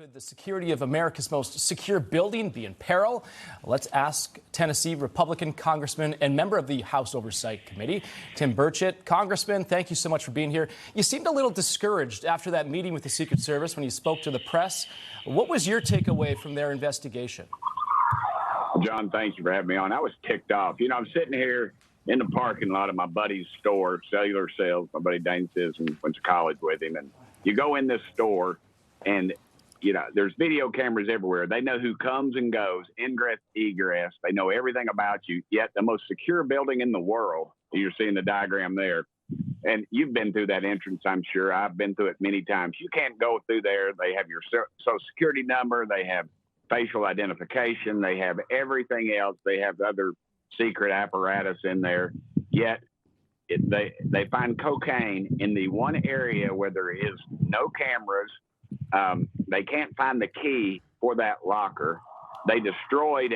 Could the security of America's most secure building be in peril? Let's ask Tennessee Republican Congressman and member of the House Oversight Committee, Tim Burchett. Congressman, thank you so much for being here. You seemed a little discouraged after that meeting with the Secret Service when you spoke to the press. What was your takeaway from their investigation? John, thank you for having me on. I was ticked off. You know, I'm sitting here in the parking lot of my buddy's store, Cellular Sales. My buddy Dane says, and went to college with him. And you go in this store and you know, there's video cameras everywhere. They know who comes and goes, ingress, egress. They know everything about you. Yet the most secure building in the world, you're seeing the diagram there. And you've been through that entrance, I'm sure. I've been through it many times. You can't go through there. They have your social security number. They have facial identification. They have everything else. They have other secret apparatus in there. Yet they find cocaine in the one area where there is no cameras. They can't find the key for that locker. They destroyed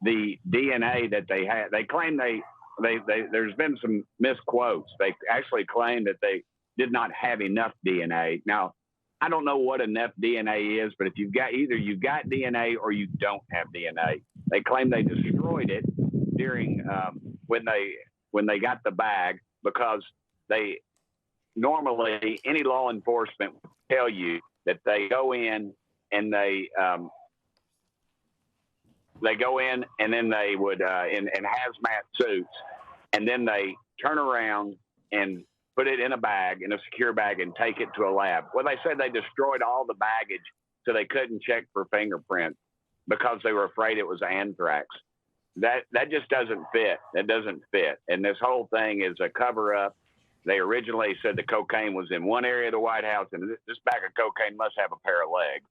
the DNA that they had. They claim there's been some misquotes. They actually claim that they did not have enough DNA. Now, I don't know what enough DNA is, but if you've got DNA or you don't have DNA. They claim they destroyed it during when they got the bag, because they normally, any law enforcement will tell you that they go in and they go in and then they would in hazmat suits, and then they turn around and put it in a bag, in a secure bag, and take it to a lab. Well, they said they destroyed all the baggage so they couldn't check for fingerprints because they were afraid it was anthrax. That just doesn't fit. That doesn't fit. And this whole thing is a cover-up. They originally said the cocaine was in one area of the White House, and this bag of cocaine must have a pair of legs.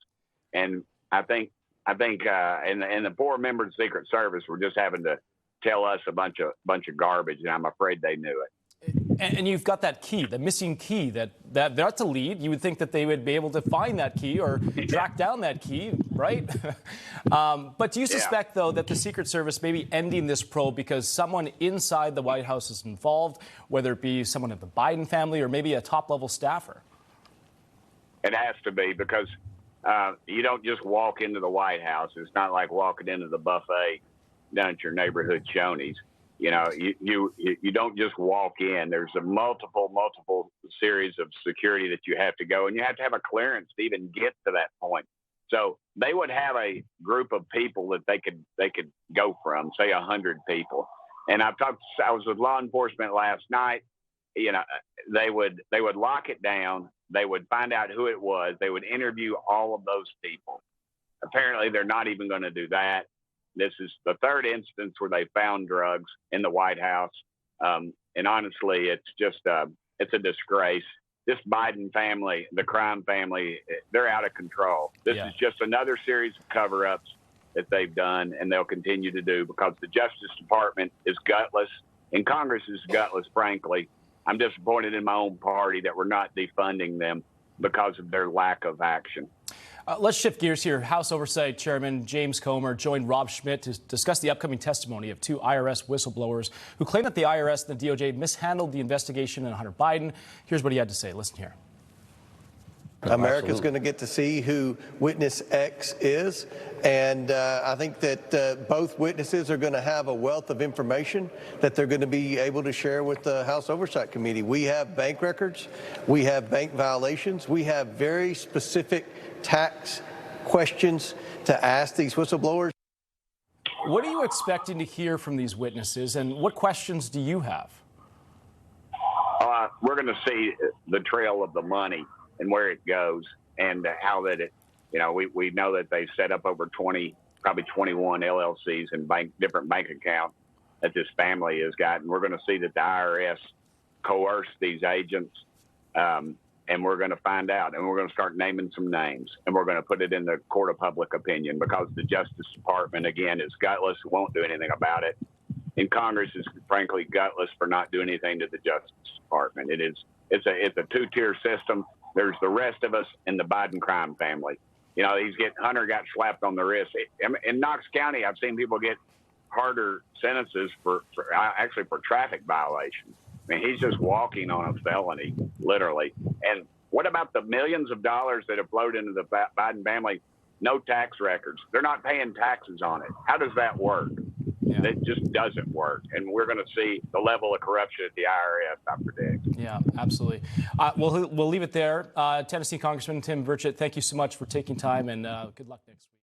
And I think, and the poor members of the Secret Service were just having to tell us a bunch of garbage, and I'm afraid they knew it. And you've got that key, the missing key that's a lead. You would think that they would be able to find that key or track down that key, right? But do you suspect, though, that the Secret Service may be ending this probe because someone inside the White House is involved, whether it be someone of the Biden family or maybe a top-level staffer? It has to be, because you don't just walk into the White House. It's not like walking into the buffet down at your neighborhood Shoney's. You know, you don't just walk in. There's a multiple series of security that you have to go, and you have to have a clearance to even get to that point. So they would have a group of people that they could go from, say 100 people. And I was with law enforcement last night. You know, they would lock it down. They would find out who it was. They would interview all of those people. Apparently, they're not even going to do that. This is the third instance where they found drugs in the White House. And honestly, it's just it's a disgrace. This Biden family, the crime family, they're out of control. This is just another series of cover-ups that they've done, and they'll continue to do, because the Justice Department is gutless and Congress is gutless, frankly. I'm disappointed in my own party that we're not defunding them because of their lack of action. Let's shift gears here. House Oversight Chairman James Comer joined Rob Schmitt to discuss the upcoming testimony of two IRS whistleblowers who claim that the IRS and the DOJ mishandled the investigation into Hunter Biden. Here's what he had to say. Listen here. America's going to get to see who witness X is, and I think that both witnesses are going to have a wealth of information that they're going to be able to share with the House Oversight Committee. We have bank records, we have bank violations, we have very specific tax questions to ask these whistleblowers. What are you expecting to hear from these witnesses, and what questions do you have? We're going to see the trail of the money and where it goes, and how that it, you know, we know that they set up over 20, probably 21 LLCs and different bank accounts that this family has got. And we're going to see that the IRS coerced these agents, and we're going to find out, and we're going to start naming some names, and we're going to put it in the court of public opinion, because the Justice Department, again, is gutless, won't do anything about it. And Congress is frankly gutless for not doing anything to the Justice Department. It's a two-tier system. There's the rest of us and the Biden crime family. You know, Hunter got slapped on the wrist. In Knox County, I've seen people get harder sentences for traffic violations. I mean, he's just walking on a felony, literally. And what about the millions of dollars that have flowed into the Biden family no tax records. They're not paying taxes on it. How does that work? Yeah. It just doesn't work. And we're going to see the level of corruption at the IRS, I predict. Yeah, absolutely. We'll leave it there. Tennessee Congressman Tim Burchett, thank you so much for taking time, and good luck next week.